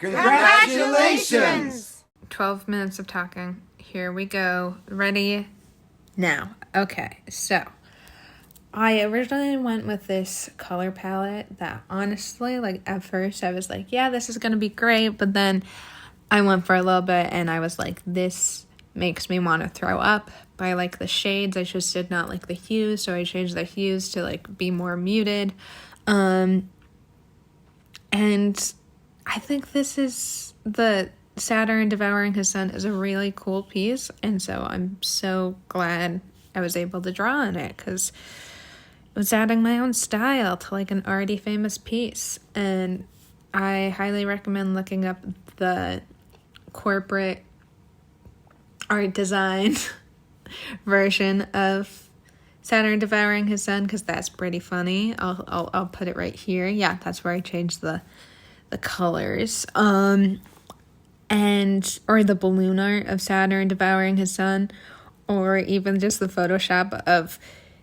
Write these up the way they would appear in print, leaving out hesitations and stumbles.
Congratulations! 12 minutes of talking. Here we go. Ready? Now. Okay, so I originally went with this color palette that honestly, like at first I was like, yeah, this is going to be great. But then I went for a little bit and I was like, this makes me want to throw up. But I like the shades. I just did not like the hues. So I changed the hues to like be more muted. And I think this is the Saturn Devouring His Son is a really cool piece. And so I'm so glad I was able to draw on it because it was adding my own style to like an already famous piece. And I highly recommend looking up the corporate art design version of Saturn Devouring His Son because that's pretty funny. I'll put it right here. Yeah, that's where I changed the colors. Or the balloon art of Saturn Devouring His Son, or even just the Photoshop of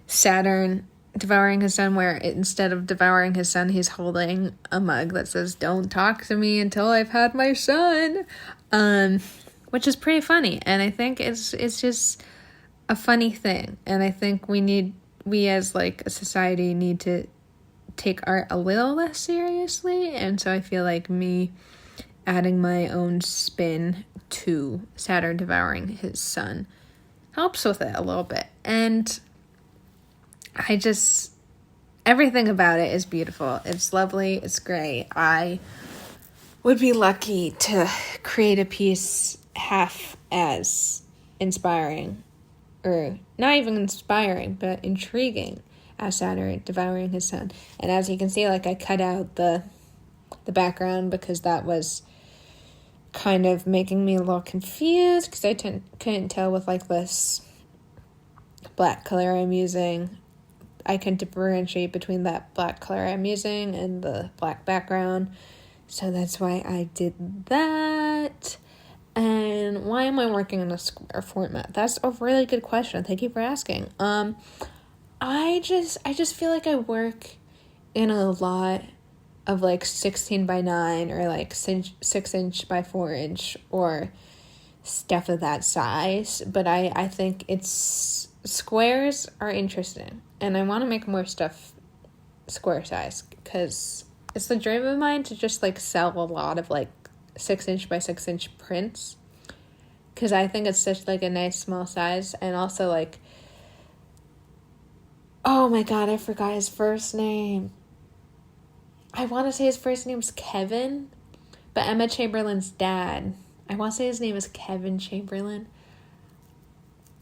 Saturn Devouring His Son, where instead of devouring his son, he's holding a mug that says, "Don't talk to me until I've had my son," which is pretty funny. And I think it's just a funny thing. And I think we as like a society need to take art a little less seriously. And so I feel like me adding my own spin to Saturn Devouring His Son helps with it a little bit. And everything about it is beautiful. It's lovely. It's great. I would be lucky to create a piece half as inspiring, or not even inspiring, but intriguing as Saturn Devouring His Son. And as you can see, like I cut out the background because that was kind of making me a little confused because I couldn't tell with like this black color I'm using. I can differentiate between that black color I'm using and the black background. So that's why I did that. And why am I working in a square format? That's a really good question. Thank you for asking. I just feel like I work in a lot of like 16 by 9 or like 6 inch by 4 inch or stuff of that size. But I think squares are interesting. And I want to make more stuff square size because it's the dream of mine to just like sell a lot of like 6 inch by 6 inch prints because I think it's such like a nice small size. And also like, oh my god, I forgot his first name. I want to say his first name's Kevin, but Emma Chamberlain's dad, I want to say his name is Kevin Chamberlain.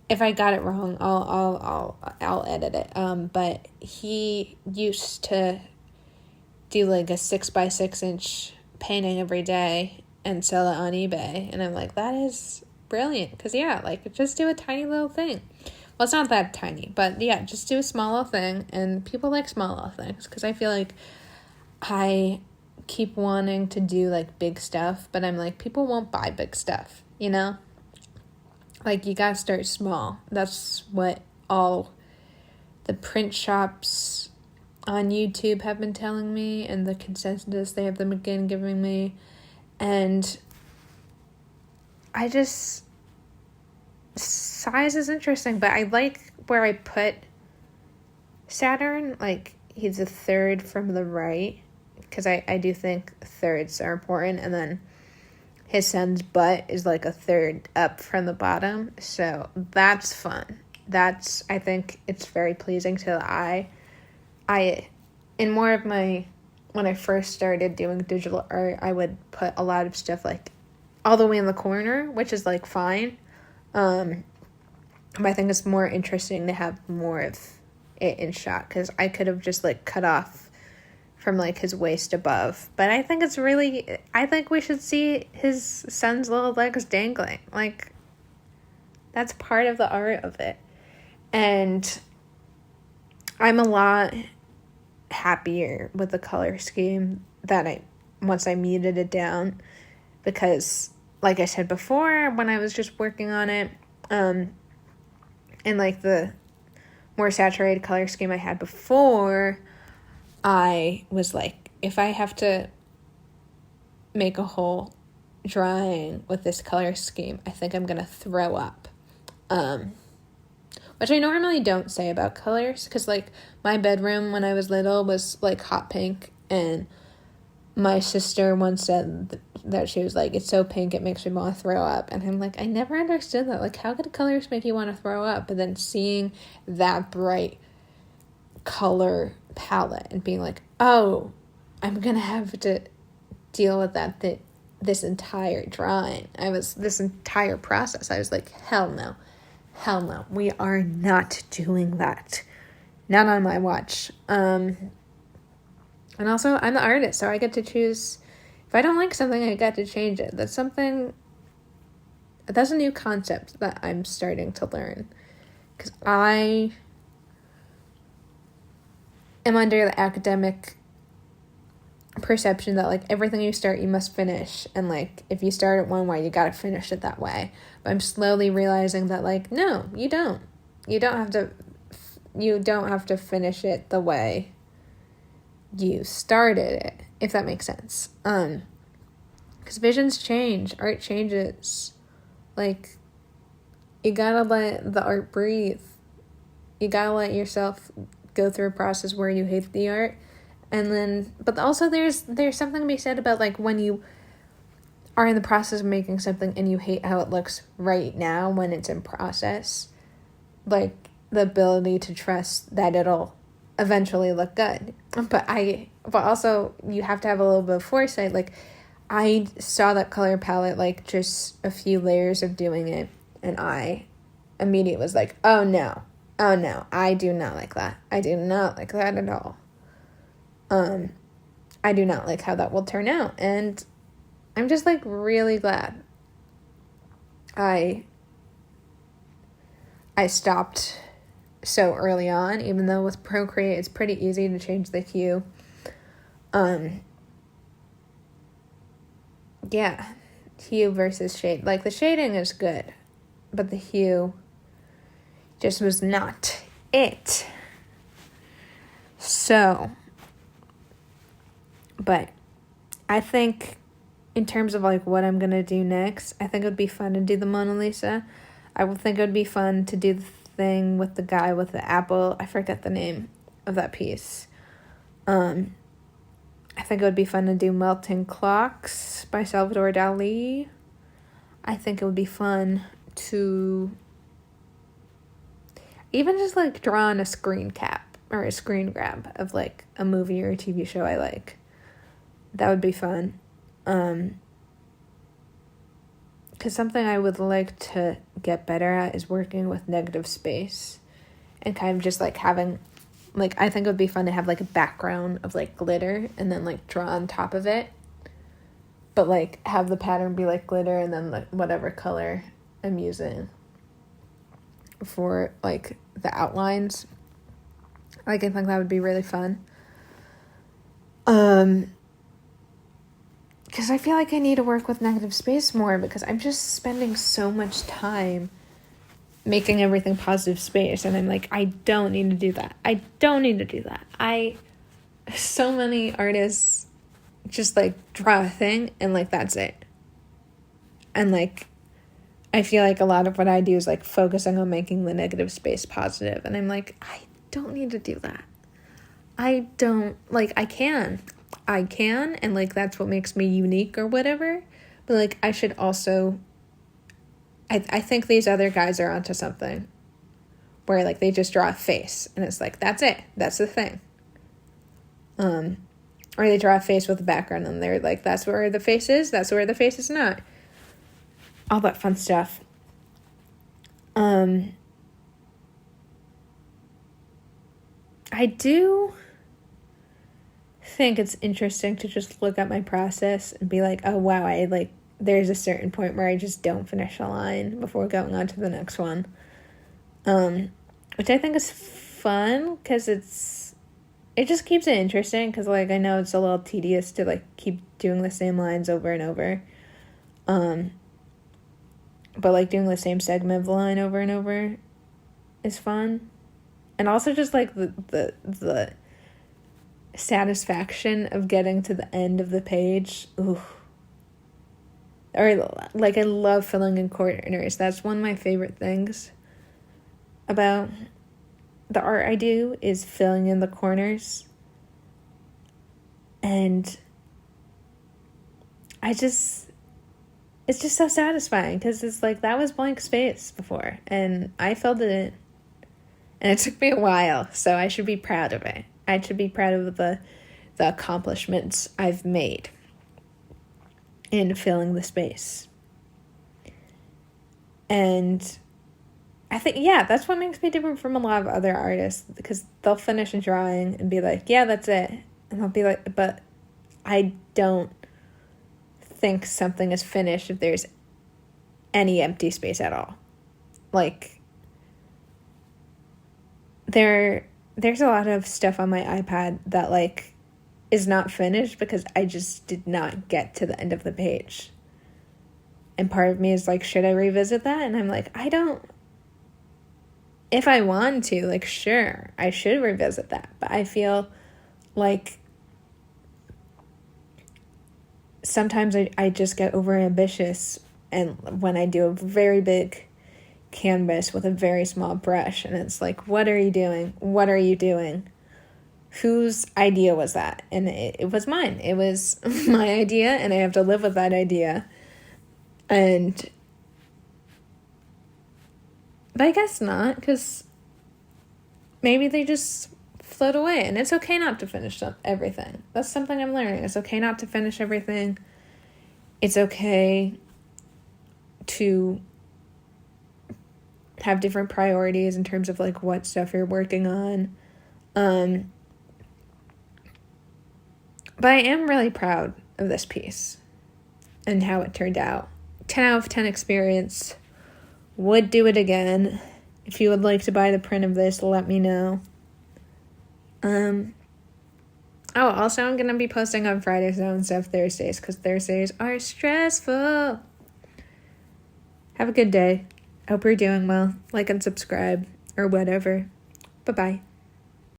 If I got it wrong, I'll edit it. But he used to do like a 6 by 6 inch painting every day and sell it on eBay. And I'm like, that is brilliant. Because yeah, like just do a tiny little thing. Well, it's not that tiny, but yeah, just do a small little thing. And people like small little things because I feel like I keep wanting to do like big stuff, but I'm like, people won't buy big stuff, you know? Like, you gotta start small. That's what all the print shops on YouTube have been telling me, and the consensus they have them again giving me. And size is interesting, but I like where I put Saturn. Like, he's a third from the right, because I do think thirds are important, and then his son's butt is like a third up from the bottom. So that's fun. I think it's very pleasing to the eye. In more of my, when I first started doing digital art, I would put a lot of stuff like all the way in the corner, which is like fine. But I think it's more interesting to have more of it in shot because I could have just like cut off from like his waist above. But I think I think we should see his son's little legs dangling. Like, that's part of the art of it. And I'm a lot happier with the color scheme once I muted it down. Because, like I said before, when I was just working on it, and like the more saturated color scheme I had before, I was like, if I have to make a whole drawing with this color scheme, I think I'm gonna throw up. Which I normally don't say about colors, because, like, my bedroom when I was little was, like, hot pink, and my sister once said that she was like, it's so pink it makes me want to throw up. And I'm like, I never understood that. Like, how could colors make you want to throw up? But then seeing that bright color palette and being like, oh, I'm gonna have to deal with that this entire drawing. This entire process, I was like, hell no, we are not doing that, not on my watch. And also, I'm the artist, so I get to choose. If I don't like something, I get to change it. That's a new concept that I'm starting to learn, because I am under the academic perception that, like, everything you start, you must finish, and, like, if you start it one way, you gotta finish it that way. But I'm slowly realizing that, like, no, you don't have to finish it the way you started it, if that makes sense. Because visions change, art changes. Like, you gotta let the art breathe. You gotta let yourself go through a process where you hate the art. And then, but also there's something to be said about, like, when you are in the process of making something and you hate how it looks right now when it's in process, like, the ability to trust that it'll eventually look good. But also you have to have a little bit of foresight. Like, I saw that color palette, like, just a few layers of doing it, and I immediately was like, oh no, I do not like that. I do not like that at all. I do not like how that will turn out, and I'm just, like, really glad I stopped so early on, even though with Procreate it's pretty easy to change the hue. Yeah, hue versus shade. Like, the shading is good, but the hue just was not it. So, but I think in terms of, like, what I'm going to do next, I think it would be fun to do the Mona Lisa. I would think it would be fun to do the thing with the guy with the apple. I forget the name of that piece. I think it would be fun to do Melting Clocks by Salvador Dali. I think it would be fun to even just, like, draw on a screen cap or a screen grab of, like, a movie or a TV show I like. That would be fun. Because something I would like to get better at is working with negative space and kind of just, like, having, like, I think it would be fun to have, like, a background of, like, glitter and then, like, draw on top of it, but, like, have the pattern be, like, glitter and then, like, whatever color I'm using for, like, the outlines. Like, I think that would be really fun. Because I feel like I need to work with negative space more, because I'm just spending so much time making everything positive space, and I'm like, I don't need to do that. So many artists just, like, draw a thing and, like, that's it. And, like, I feel like a lot of what I do is, like, focusing on making the negative space positive, and I'm like, I don't need to do that. I can, and, like, that's what makes me unique or whatever, but, like, I should also, I think these other guys are onto something, where, like, they just draw a face, and it's like, that's it, that's the thing, or they draw a face with a background, and they're like, that's where the face is, that's where the face is not, all that fun stuff. I do think it's interesting to just look at my process and be like, oh wow, there's a certain point where I just don't finish a line before going on to the next one, which I think is fun, because it just keeps it interesting, because, like, I know it's a little tedious to, like, keep doing the same lines over and over, but, like, doing the same segment of the line over and over is fun. And also just, like, the satisfaction of getting to the end of the page. Ooh, or like I love filling in corners. That's one of my favorite things about the art I do is filling in the corners. And it's just so satisfying because it's like that was blank space before and I filled it in. And it took me a while, so I should be proud of it. I should be proud of the accomplishments I've made in filling the space. And I think, yeah, that's what makes me different from a lot of other artists, because they'll finish a drawing and be like, yeah, that's it. And I'll be like, but I don't think something is finished if there's any empty space at all. Like, there's a lot of stuff on my iPad that, like, is not finished because I just did not get to the end of the page. And part of me is like, should I revisit that? And I'm like, if I want to, like, sure, I should revisit that. But I feel like sometimes I just get overambitious, and when I do a very big canvas with a very small brush, and it's like, what are you doing? What are you doing? Whose idea was that? And it was mine. It was my idea, and I have to live with that idea. But I guess not, because maybe they just float away, and it's okay not to finish everything. That's something I'm learning. It's okay not to finish everything. It's okay to have different priorities in terms of, like, what stuff you're working on. But I am really proud of this piece and how it turned out. 10 out of 10 experience. Would do it again. If you would like to buy the print of this, let me know. Also, I'm going to be posting on Fridays now instead of Thursdays, because Thursdays are stressful. Have a good day. Hope you're doing well. Like and subscribe, or whatever. Bye-bye.